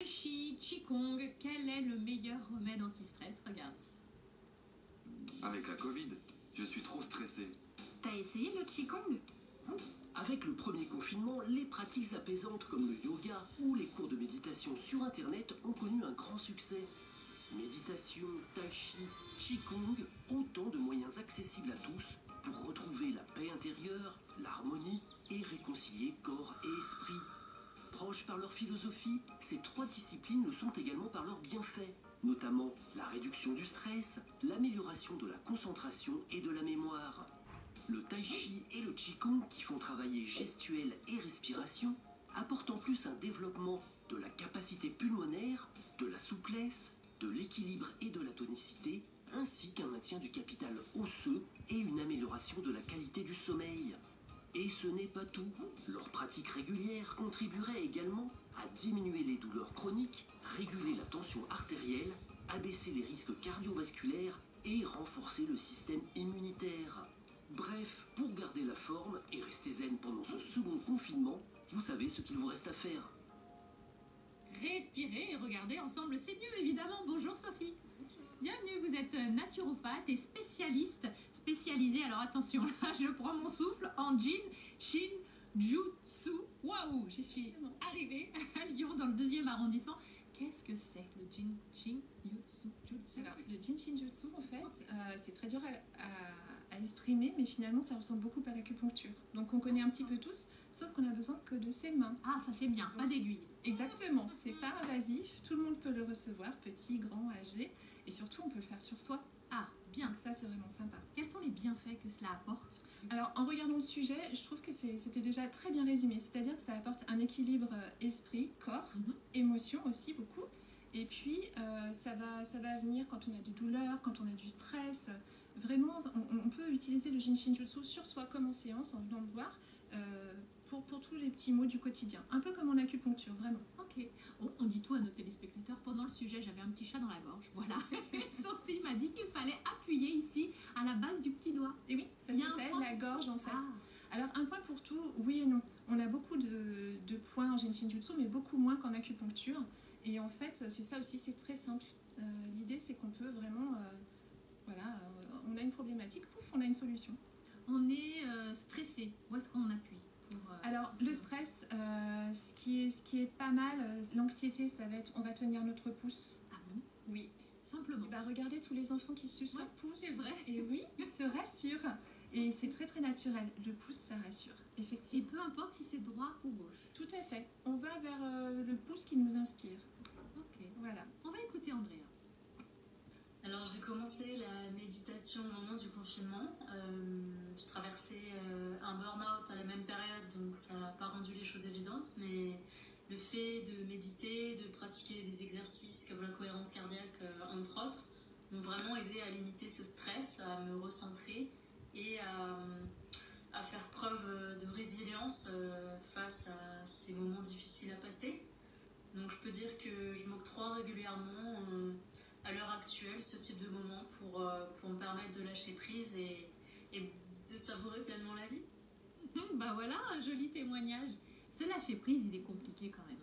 Qigong, quel est le meilleur remède anti-stress? Regarde. Avec la Covid, je suis trop stressé. T'as essayé le Qigong? Avec le premier confinement, les pratiques apaisantes comme le yoga ou les cours de méditation sur Internet ont connu un grand succès. Méditation, tai chi, Qigong, autant de moyens accessibles à tous pour retrouver la paix intérieure, l'harmonie et réconcilier corps et esprit. Proches par leur philosophie, ces trois disciplines le sont également par leurs bienfaits, notamment la réduction du stress, l'amélioration de la concentration et de la mémoire. Le tai chi et le qigong, qui font travailler gestuelle et respiration, apportent en plus un développement de la capacité pulmonaire, de la souplesse, de l'équilibre et de la tonicité, ainsi qu'un maintien du capital osseux et une amélioration de la qualité du sommeil. Et ce n'est pas tout. Leur pratique régulière contribuerait également à diminuer les douleurs chroniques, réguler la tension artérielle, abaisser les risques cardiovasculaires et renforcer le système immunitaire. Bref, pour garder la forme et rester zen pendant ce second confinement, vous savez ce qu'il vous reste à faire. Respirez et regardez ensemble, c'est mieux évidemment. Bonjour Sophie. Bienvenue, vous êtes naturopathe et spécialisée, alors attention, je prends mon souffle, en Jin Shin Jutsu. Waouh, j'y suis arrivée à Lyon dans le 2e arrondissement. Qu'est-ce que c'est le Jin Shin Jutsu? Alors, le Jin Shin Jutsu, en fait, c'est très dur à exprimer, mais finalement, ça ressemble beaucoup à l'acupuncture. Donc, on connaît un petit peu tous, sauf qu'on a besoin que de ses mains. Ah, ça c'est bien, Donc, pas d'aiguille. Exactement, c'est pas invasif, tout le monde peut le recevoir, petit, grand, âgé, et surtout, on peut le faire sur soi. Ah, bien. Donc ça, c'est vraiment sympa. Quels sont les bienfaits que cela apporte? Alors, en regardant le sujet, je trouve que c'était déjà très bien résumé. C'est-à-dire que ça apporte un équilibre esprit, corps, émotion aussi beaucoup. Et puis, ça va venir quand on a des douleurs, quand on a du stress. Vraiment, on peut utiliser le Jin Shin Jutsu sur soi comme en séance, en venant le voir, pour tous les petits maux du quotidien. Un peu comme en acupuncture, vraiment. Ok. Oh, on dit tout à nos téléspectateurs. Pendant le sujet, j'avais un petit chat dans la gorge. Voilà. Sophie m'a dit qu'il fallait appuyer ici, à la base du petit doigt. Et oui, parce que ça aide la gorge en fait. Ah. Alors, un point pour tout, oui et non. On a beaucoup de points en Jin Shin Jutsu, mais beaucoup moins qu'en acupuncture. Et en fait, c'est ça aussi, c'est très simple. L'idée, c'est qu'on peut vraiment... voilà, on a une problématique, pouf, on a une solution. On est stressé. Où est-ce qu'on appuie pour, Alors, le stress, ce qui est pas mal, l'anxiété, ça va être, on va tenir notre pouce. Ah bon? Oui. Simplement. Bah, regardez tous les enfants qui sucent leur pouce. C'est vrai. Et oui, ils se rassurent. Et c'est très très naturel. Le pouce, ça rassure, effectivement. Et peu importe si c'est droit ou gauche. Tout à fait. On va vers le pouce qui nous inspire. Ok. Voilà. On va écouter Andrea. Alors j'ai commencé la méditation au moment du confinement. Je traversais un burn-out à la même période, donc ça n'a pas rendu les choses évidentes, mais le fait de méditer, de pratiquer des exercices comme la cohérence cardiaque, entre autres, m'ont vraiment aidé à limiter ce stress, à me recentrer et à faire preuve de résilience face à ces moments difficiles à passer. Donc je peux dire que je m'octroie régulièrement à l'heure actuelle ce type de moment pour me permettre de lâcher prise et de savourer pleinement la vie. Bah voilà, un joli témoignage. Ce lâcher prise, il est compliqué quand même.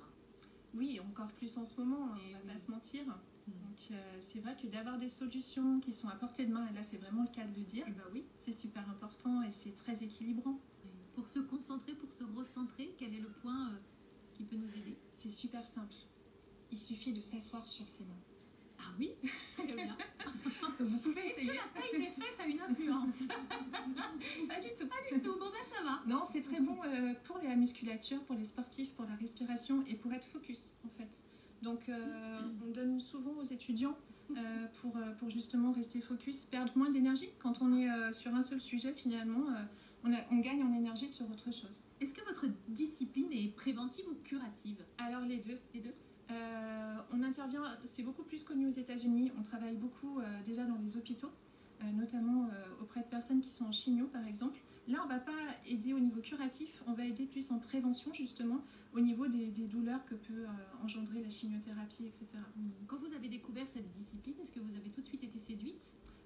Oui, encore plus en ce moment, on va pas se mentir. Donc c'est vrai que d'avoir des solutions qui sont à portée de main, et là c'est vraiment le cas de le dire, bah oui, c'est super important et c'est très équilibrant. Pour se concentrer, pour se recentrer, quel est le point qui peut nous aider? C'est super simple. Il suffit de s'asseoir sur ses mains. Ah oui, très bien. Vous pouvez essayer. Est-ce que la taille des fesses a une influence? Pas du tout. Pas du tout, bon ben ça va. Non, c'est très bon pour la musculature, pour les sportifs, pour la respiration et pour être focus en fait. Donc on donne souvent aux étudiants pour justement rester focus, perdre moins d'énergie. Quand on est sur un seul sujet finalement, on gagne en énergie sur autre chose. Est-ce que votre discipline est préventive ou curative? Alors les deux. Les deux. On intervient, c'est beaucoup plus connu aux États-Unis. On travaille beaucoup déjà dans les hôpitaux, notamment auprès de personnes qui sont en chimio par exemple. Là, on ne va pas aider au niveau curatif, on va aider plus en prévention justement, au niveau des douleurs que peut engendrer la chimiothérapie, etc. Quand vous avez découvert cette discipline, est-ce que vous avez tout de suite été séduite?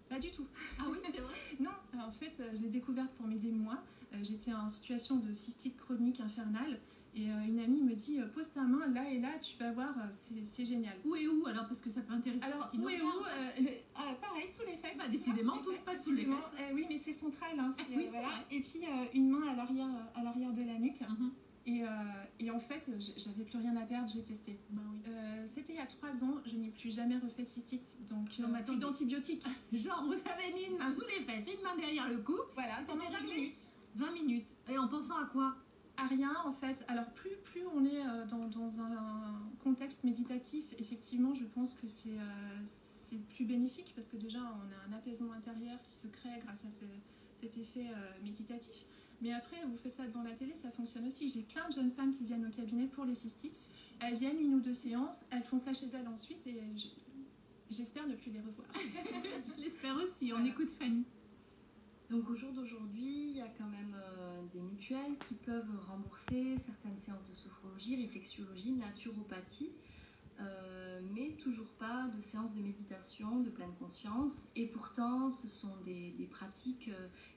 Pas du tout. Ah oui, c'est vrai? Non, en fait, je l'ai découverte pour m'aider moi. J'étais en situation de cystite chronique infernale Et une amie me dit pose ta main là et là, tu vas voir, c'est génial. Où et où alors, parce que ça peut intéresser. Alors, ceux qui où et nous où regardent. pareil, sous les fesses. Bah, décidément, tout se passe sous les Absolument. fesses. Oui, mais c'est central. Hein, Oui, c'est voilà. vrai. Et puis, une main à l'arrière de la nuque. Mhm. Et en fait, j'avais plus rien à perdre, j'ai testé. Bah oui. C'était il y a 3 ans, je n'ai plus jamais refait de cystite, donc Non, mais plus attendez. d'antibiotiques. Genre, vous avez mis une main sous les fesses, une main derrière le cou, Voilà, C'était pendant 20 réglé. minutes. 20 minutes. Et en pensant à quoi? À rien, en fait. Alors, plus on est dans un contexte méditatif, effectivement, je pense que c'est plus bénéfique parce que déjà, on a un apaisement intérieur qui se crée grâce à cet effet méditatif. Mais après, vous faites ça devant la télé, ça fonctionne aussi. J'ai plein de jeunes femmes qui viennent au cabinet pour les cystites. Elles viennent 1 ou 2 séances, elles font ça chez elles ensuite et j'espère ne plus les revoir. Je l'espère aussi. On Voilà. écoute Fanny. Donc au jour d'aujourd'hui, il y a quand même des mutuelles qui peuvent rembourser certaines séances de sophrologie, réflexiologie, naturopathie, mais toujours pas de séances de méditation, de pleine conscience. Et pourtant, ce sont des pratiques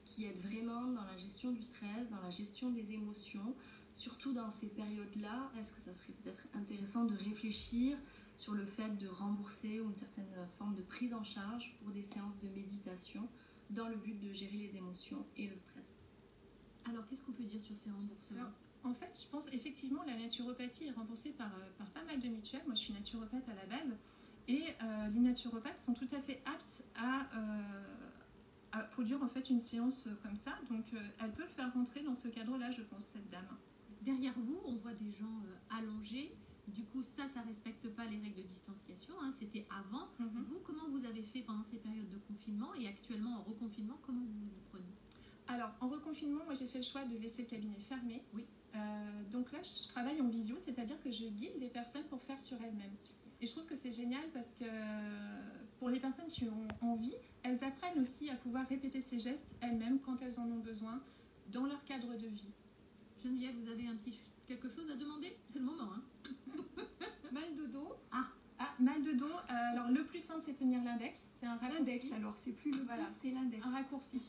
qui aident vraiment dans la gestion du stress, dans la gestion des émotions, surtout dans ces périodes-là. Est-ce que ça serait peut-être intéressant de réfléchir sur le fait de rembourser ou une certaine forme de prise en charge pour des séances de méditation dans le but de gérer les émotions et le stress? Alors, qu'est-ce qu'on peut dire sur ces remboursements? Alors, en fait, je pense effectivement la naturopathie est remboursée par pas mal de mutuelles. Moi, je suis naturopathe à la base. Et les naturopathes sont tout à fait aptes à produire en fait une séance comme ça. Donc, elle peut le faire rentrer dans ce cadre-là, je pense, cette dame. Derrière vous, on voit des gens allongés. Du coup, ça respecte pas les règles de distanciation. Hein. C'était avant. Vous, comment vous avez fait pendant ces périodes de confinement et actuellement en reconfinement, comment vous vous y prenez? Alors, en reconfinement, moi, j'ai fait le choix de laisser le cabinet fermé. Oui. Donc là, je travaille en visio, c'est-à-dire que je guide les personnes pour faire sur elles-mêmes. Et je trouve que c'est génial parce que pour les personnes qui ont envie, elles apprennent aussi à pouvoir répéter ces gestes elles-mêmes quand elles en ont besoin dans leur cadre de vie. Geneviève, vous avez quelque chose à demander? C'est le moment. Hein. Mal de dos. Mal de dos. Alors, le plus simple, c'est tenir l'index. C'est un raccourci. L'index, alors, c'est plus le Voilà. pouce, c'est l'index. Un raccourci.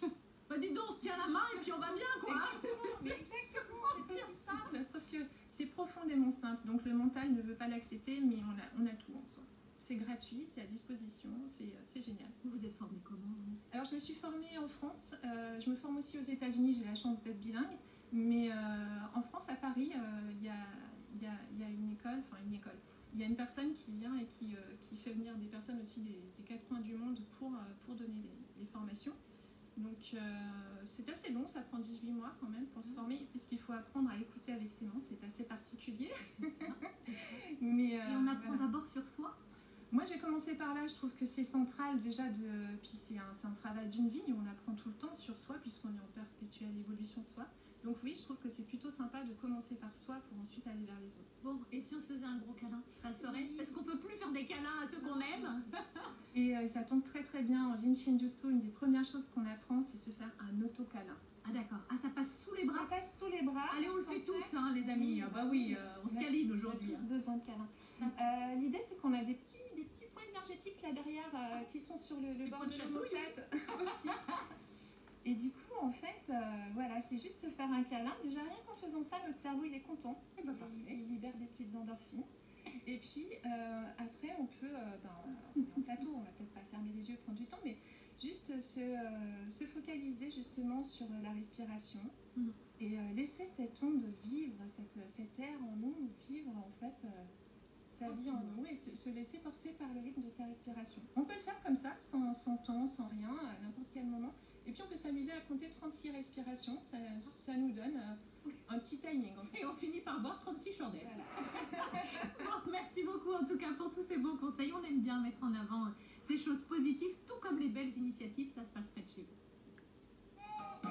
Bah, dis donc, on se tient la main et puis on va bien, quoi. Hein. Exactement, mais exactement, c'est aussi simple, sauf que c'est profondément simple. Donc le mental ne veut pas l'accepter, mais on a tout en soi. C'est gratuit, c'est à disposition, c'est génial. Vous êtes formée comment, vous? Alors je me suis formée en France, je me forme aussi aux États-Unis, j'ai la chance d'être bilingue, mais en France, à Paris, il y a une école, il y a une personne qui vient et qui fait venir des personnes aussi des 4 coins du monde pour donner des formations. Donc c'est assez long, ça prend 18 mois quand même pour se former, puisqu'il faut apprendre à écouter avec ses mains, c'est assez particulier. Mais, Et on apprend voilà. d'abord sur soi? Moi j'ai commencé par là, je trouve que c'est central déjà, puis c'est un travail d'une vie, on apprend tout le temps sur soi puisqu'on est en perpétuelle évolution soi. Donc oui, je trouve que c'est plutôt sympa de commencer par soi pour ensuite aller vers les autres. Bon, et si on se faisait un gros câlin, ça le ferait? Oui. Est-ce qu'on peut plus faire des câlins à ceux qu'on aime? Et ça tombe très très bien en Jin Shinjutsu, une des premières choses qu'on apprend c'est se faire un auto-câlin. Ah d'accord, ah ça passe sous les Ça bras? passe sous les bras. Allez, on le parce fait qu'en tous, fait, hein, les amis. Ah bah oui, on se câline On a aujourd'hui. tous besoin de câlins. L'idée, c'est qu'on a des petits points énergétiques là derrière qui sont sur le bord points de de chatouille. l'omoplate aussi. Et du coup, en fait, voilà, c'est juste faire un câlin. Déjà, rien qu'en faisant ça, notre cerveau, il est content. Il libère des petites endorphines. Et puis, après, on peut, on est en plateau, on va peut-être pas fermer les yeux, prendre du temps, mais juste se focaliser justement sur la respiration et laisser cette onde vivre, cet air en nous vivre en fait sa vie en nous et se laisser porter par le rythme de sa respiration. On peut le faire comme ça, sans temps, sans rien, à n'importe quel moment. Et puis on peut s'amuser à compter 36 respirations, ça nous donne un petit timing en fait. Et on finit par boire 36 chandelles. Voilà. Bon, merci beaucoup en tout cas pour tous ces bons conseils. On aime bien mettre en avant ces choses positives, tout comme les belles initiatives, ça se passe près de chez vous.